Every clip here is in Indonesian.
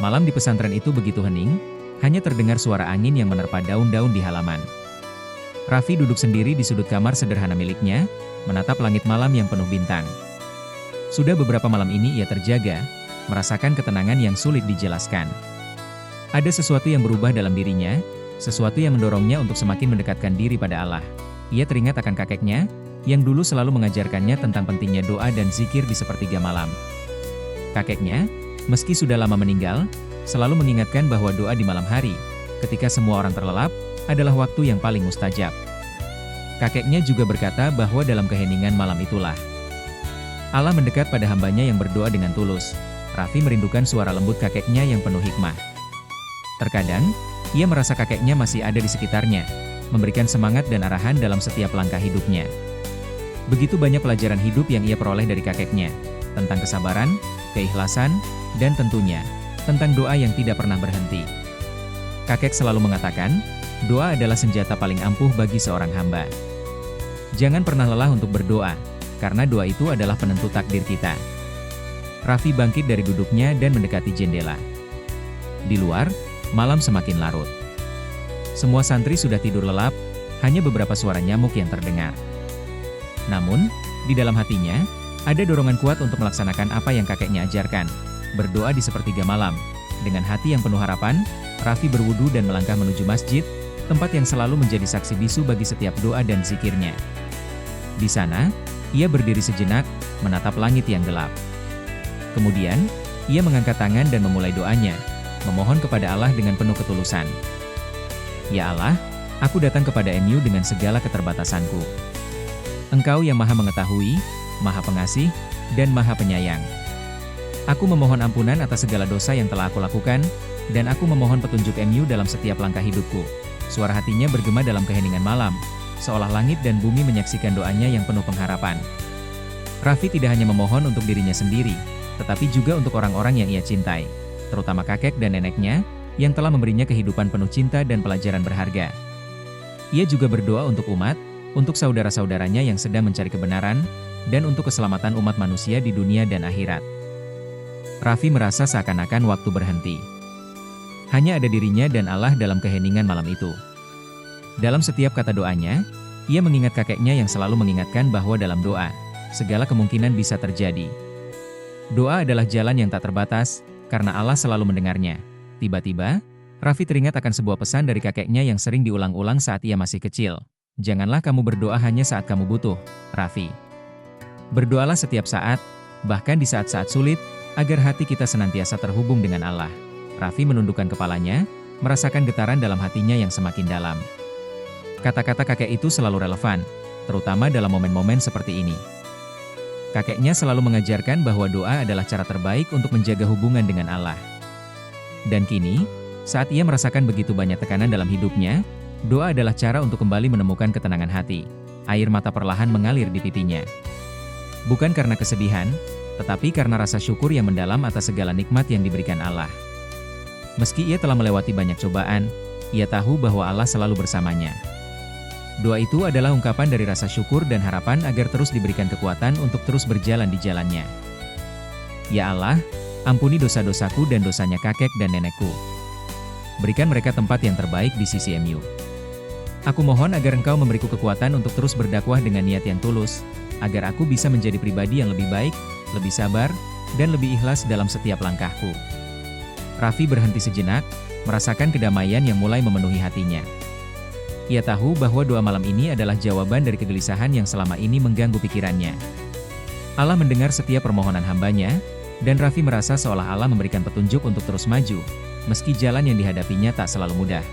Malam di pesantren itu begitu hening, hanya terdengar suara angin yang menerpa daun-daun di halaman. Raffi duduk sendiri di sudut kamar sederhana miliknya, menatap langit malam yang penuh bintang. Sudah beberapa malam ini ia terjaga, merasakan ketenangan yang sulit dijelaskan. Ada sesuatu yang berubah dalam dirinya, sesuatu yang mendorongnya untuk semakin mendekatkan diri pada Allah. Ia teringat akan kakeknya, yang dulu selalu mengajarkannya tentang pentingnya doa dan zikir di sepertiga malam. Kakeknya, meski sudah lama meninggal, selalu mengingatkan bahwa doa di malam hari, ketika semua orang terlelap, adalah waktu yang paling mustajab. Kakeknya juga berkata bahwa dalam keheningan malam itulah Allah mendekat pada hambanya yang berdoa dengan tulus. Raffi merindukan suara lembut kakeknya yang penuh hikmah. Terkadang, ia merasa kakeknya masih ada di sekitarnya, memberikan semangat dan arahan dalam setiap langkah hidupnya. Begitu banyak pelajaran hidup yang ia peroleh dari kakeknya, tentang kesabaran, keikhlasan, dan tentunya, tentang doa yang tidak pernah berhenti. Kakek selalu mengatakan, doa adalah senjata paling ampuh bagi seorang hamba. Jangan pernah lelah untuk berdoa, karena doa itu adalah penentu takdir kita. Raffi bangkit dari duduknya dan mendekati jendela. Di luar, malam semakin larut. Semua santri sudah tidur lelap, hanya beberapa suara nyamuk yang terdengar. Namun, di dalam hatinya, ada dorongan kuat untuk melaksanakan apa yang kakeknya ajarkan, berdoa di sepertiga malam. Dengan hati yang penuh harapan, Raffi berwudu dan melangkah menuju masjid, tempat yang selalu menjadi saksi bisu bagi setiap doa dan zikirnya. Di sana, ia berdiri sejenak, menatap langit yang gelap. Kemudian, ia mengangkat tangan dan memulai doanya, memohon kepada Allah dengan penuh ketulusan. Ya Allah, aku datang kepada MU dengan segala keterbatasanku. Engkau yang Maha Mengetahui, Maha Pengasih, dan Maha Penyayang. Aku memohon ampunan atas segala dosa yang telah aku lakukan, dan aku memohon petunjuk MU dalam setiap langkah hidupku. Suara hatinya bergema dalam keheningan malam, seolah langit dan bumi menyaksikan doanya yang penuh pengharapan. Raffi tidak hanya memohon untuk dirinya sendiri, tetapi juga untuk orang-orang yang ia cintai, terutama kakek dan neneknya, yang telah memberinya kehidupan penuh cinta dan pelajaran berharga. Ia juga berdoa untuk umat, untuk saudara-saudaranya yang sedang mencari kebenaran, dan untuk keselamatan umat manusia di dunia dan akhirat. Raffi merasa seakan-akan waktu berhenti. Hanya ada dirinya dan Allah dalam keheningan malam itu. Dalam setiap kata doanya, ia mengingat kakeknya yang selalu mengingatkan bahwa dalam doa, segala kemungkinan bisa terjadi. Doa adalah jalan yang tak terbatas, karena Allah selalu mendengarnya. Tiba-tiba, Raffi teringat akan sebuah pesan dari kakeknya yang sering diulang-ulang saat ia masih kecil. Janganlah kamu berdoa hanya saat kamu butuh, Raffi. Berdoalah setiap saat, bahkan di saat-saat sulit, agar hati kita senantiasa terhubung dengan Allah. Raffi menundukkan kepalanya, merasakan getaran dalam hatinya yang semakin dalam. Kata-kata kakek itu selalu relevan, terutama dalam momen-momen seperti ini. Kakeknya selalu mengajarkan bahwa doa adalah cara terbaik untuk menjaga hubungan dengan Allah. Dan kini, saat ia merasakan begitu banyak tekanan dalam hidupnya, doa adalah cara untuk kembali menemukan ketenangan hati. Air mata perlahan mengalir di pipinya. Bukan karena kesedihan, tetapi karena rasa syukur yang mendalam atas segala nikmat yang diberikan Allah. Meski ia telah melewati banyak cobaan, ia tahu bahwa Allah selalu bersamanya. Doa itu adalah ungkapan dari rasa syukur dan harapan agar terus diberikan kekuatan untuk terus berjalan di jalannya. Ya Allah, ampuni dosa-dosaku dan dosanya kakek dan nenekku. Berikan mereka tempat yang terbaik di sisi MU. Aku mohon agar Engkau memberiku kekuatan untuk terus berdakwah dengan niat yang tulus, agar aku bisa menjadi pribadi yang lebih baik, lebih sabar, dan lebih ikhlas dalam setiap langkahku. Raffi berhenti sejenak, merasakan kedamaian yang mulai memenuhi hatinya. Ia tahu bahwa doa malam ini adalah jawaban dari kegelisahan yang selama ini mengganggu pikirannya. Allah mendengar setiap permohonan hambanya, dan Raffi merasa seolah Allah memberikan petunjuk untuk terus maju, meski jalan yang dihadapinya tak selalu mudah.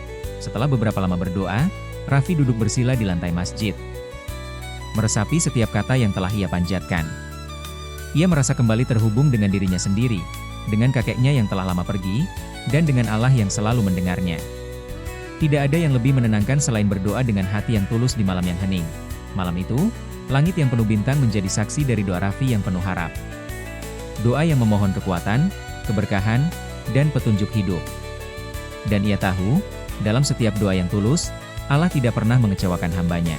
Setelah beberapa lama berdoa, Raffi duduk bersila di lantai masjid, meresapi setiap kata yang telah ia panjatkan. Ia merasa kembali terhubung dengan dirinya sendiri, dengan kakeknya yang telah lama pergi, dan dengan Allah yang selalu mendengarnya. Tidak ada yang lebih menenangkan selain berdoa dengan hati yang tulus di malam yang hening. Malam itu, langit yang penuh bintang menjadi saksi dari doa Raffi yang penuh harap. Doa yang memohon kekuatan, keberkahan, dan petunjuk hidup. Dan ia tahu, dalam setiap doa yang tulus, Allah tidak pernah mengecewakan hambanya.